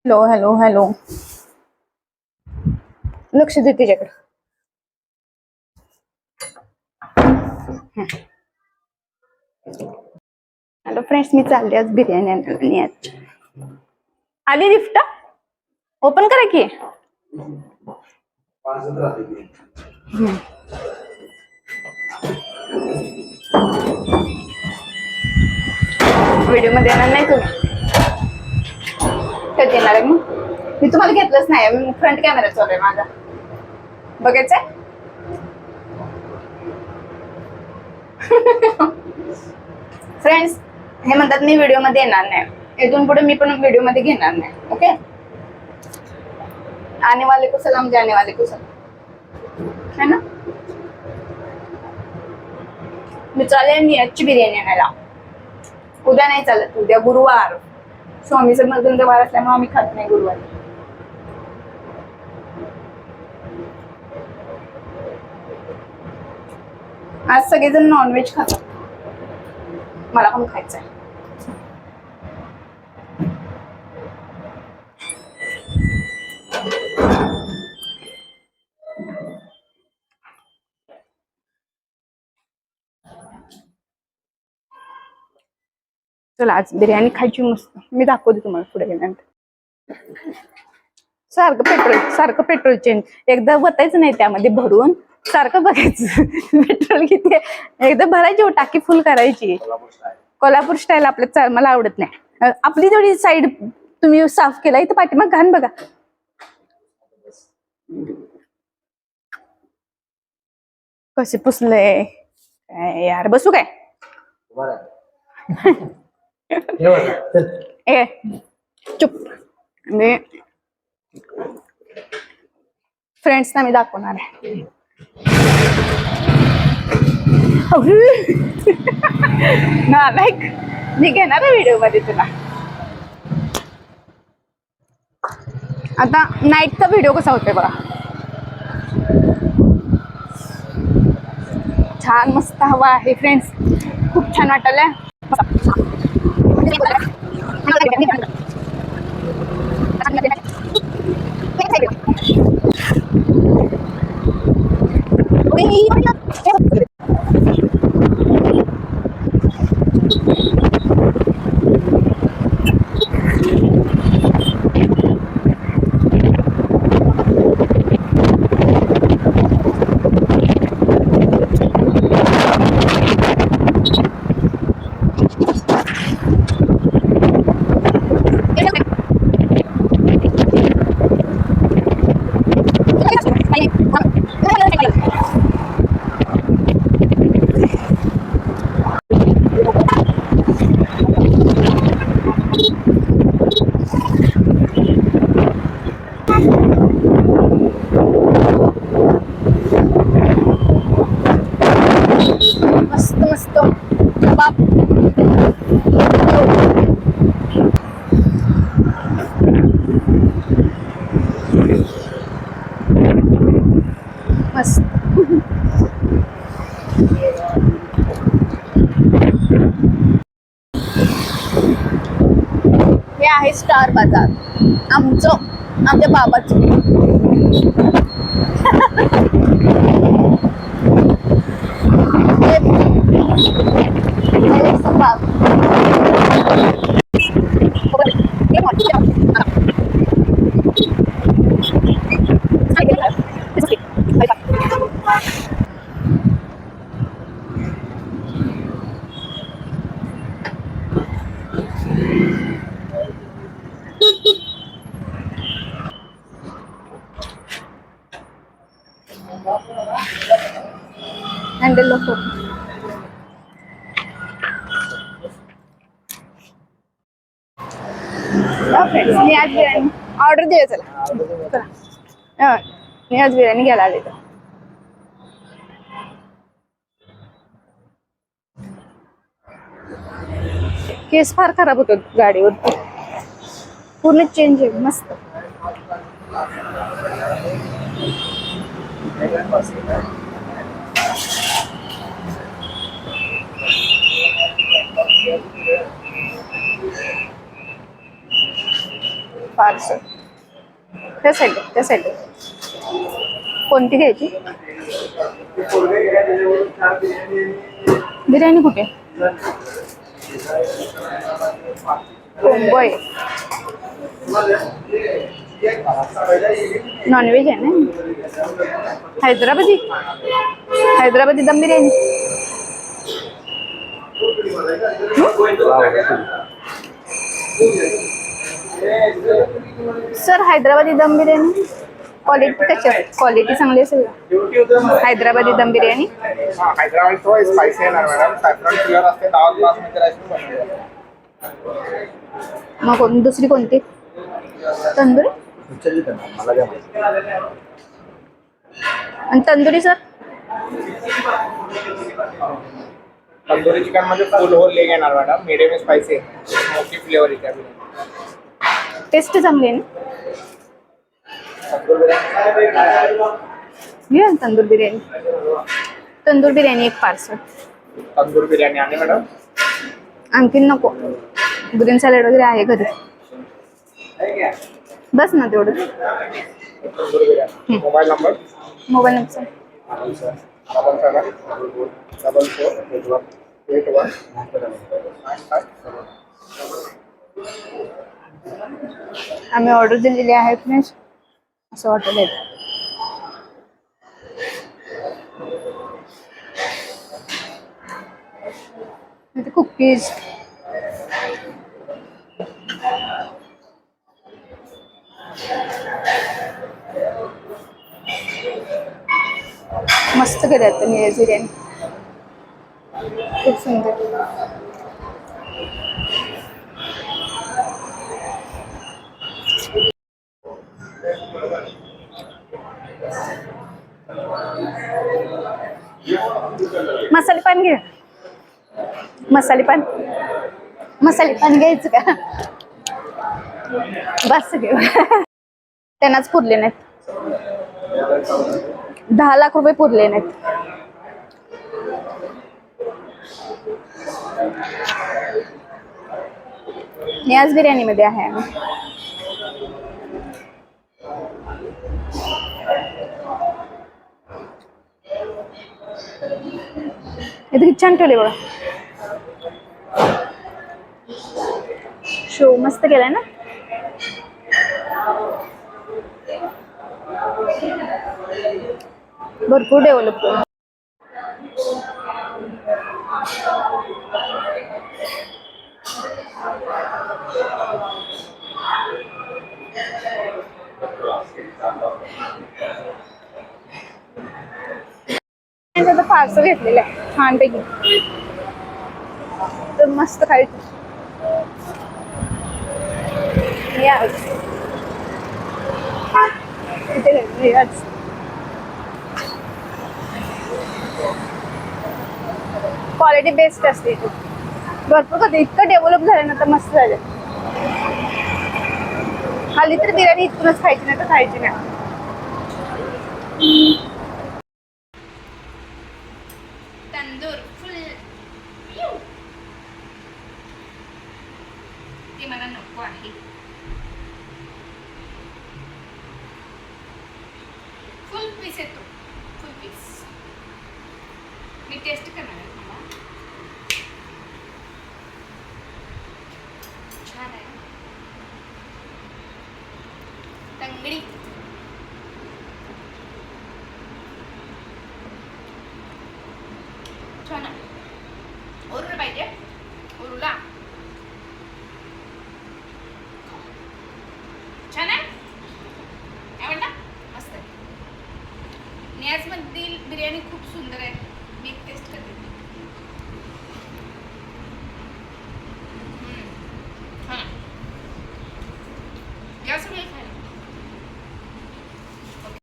Hello hello hello. लक्ष दे तिच्याकडे. Hello friends, मी चालले आज बिर्याणी आणायला. आली लिफ्ट? ओपन करा की. व्हिडिओ मध्ये येणार नाही तुम्ही? कधी येणार आहे मग? मी तुम्हाला घेतलंच नाही. फ्रंट कॅमेरा चालू आहे माझा. बघायचंय? फ्रेंड्स, हे म्हणतात मी व्हिडिओ मध्ये येणार नाही. इथून पुढे मी पण व्हिडिओ मध्ये घेणार नाही. ओके? आने वाले को सलाम, जाने वाले को सलाम, है ना? मी चालेल नियतची बिर्याणी आणायला. उद्या नाही चालत, उद्या गुरुवार. स्वामीचं मधून वार असल्यामुळे आम्ही खात नाही गुरुवारी. आज सगळेजण नॉनव्हेज खातात. मला पण खायचंय. चला आज बिर्याणी खायची मस्त. मी दाखवते तुम्हाला पुढे गेल्यानंतर. सारखं पेट्रोल चेंज. एकदा वतायचं नाही त्यामध्ये भरून, सारखं बघायचं पेट्रोल किती आहे. एकदा भरायची, टाकी फुल करायची. कोल्हापूर स्टाईल आपल्या मला आवडत नाही. आपली थोडी साईड तुम्ही साफ केला. इथं पाठीमाग घाण बघा. कसे पुसलंय यार. बसू काय? ए चुप. मी फ्रेंड्सना मी दाखवणार आहे. नालायक. मी घेणार आहे व्हिडिओ मध्ये तुला. आता नाईटचा व्हिडिओ कसा होतोय बघा. छान मस्त हवा आहे फ्रेंड्स. खूप छान वाटलंय. मस्त मस्त बाप. मस्त. हे आहे स्टार बाजार. आमच्या बाबाचं. हँडल नको. मी आज बिर्याणी ऑर्डर द्या. चला मी आज बिर्याणी घ्यायला आले. तर केस फार खराब होतात गाडीवर. पूर्ण चेंज आहे. मस्त. पार्सल त्या साईड कोणती घ्यायची? बिर्याणी कुठे? कोंबो आहे. नॉनव्हेज आहे ना? हैदराबादी दम बिर्याणी. सर हैदराबादी दम बिर्याणी क्वालिटी कशी आहे? क्वालिटी चांगली असेल का? हैदराबादी दम बिर्याणी. हैदराबाद तो स्पाइसी येणार मॅडम. सॅफ्रॉन फ्लेवर असते, दाल बासमती राईस बनवलेला. मग दुसरी कोणती? तंदुरी मला द्या माहिती. आणि तंदुरी सर? तंदुरी चिकन मध्ये फुल होल लेग येणार madam. Medium spicy smoky flavour येते. टेस्ट चांगली आहे ना? घेऊया तंदूर बिर्याणी. तंदूर बिर्याणी एक पार्सल. तंदूर बिर्याणी आणि मॅडम आणखीन नको. ग्रीन सॅलड वगैरे आहे घरी. बस ना तेवढं. Tandoor biryani. Mobile number mobile number 774481. आम्ही ऑर्डर दिलेली आहे फ्रेंड्स. असं हॉटेल आहे. इथे कुकीज मस्त केल्यात त्यांनी बिर्याणी. खूप सुंदर. मसाले पान घे. मसाले पान घ्यायचं का? बस घेऊ. त्यांनाच पुरले नाहीत. 10 लाख रुपये पुरले नाहीत. नियाज बिर्याणी मध्ये आहे आम्ही. इथे छान ठेवले बघा. शो मस्त केलाय ना. भरपूर डेव्हलप केलं. फारसं घेतलेलं आहे छानपैकी. तर मस्त खायचं. क्वालिटी बेस्ट असते. भरपूर कधी इतकं डेव्हलप झालं ना तर मस्त झालं. खाली तर बिर्याणी इथूनच खायची नाही तर खायची नाही. तंदूर फुल ते मला नको आहे. फुल पीस येतो. फुल पीस मी टेस्ट करणार आहे. मला छान आहे. तंगडी छान आहे. ओरूला पाहिजे. ओरूला छान आहे. काय म्हणता? मस्त आहे. नियाज मधील बिर्याणी खूप सुंदर आहे.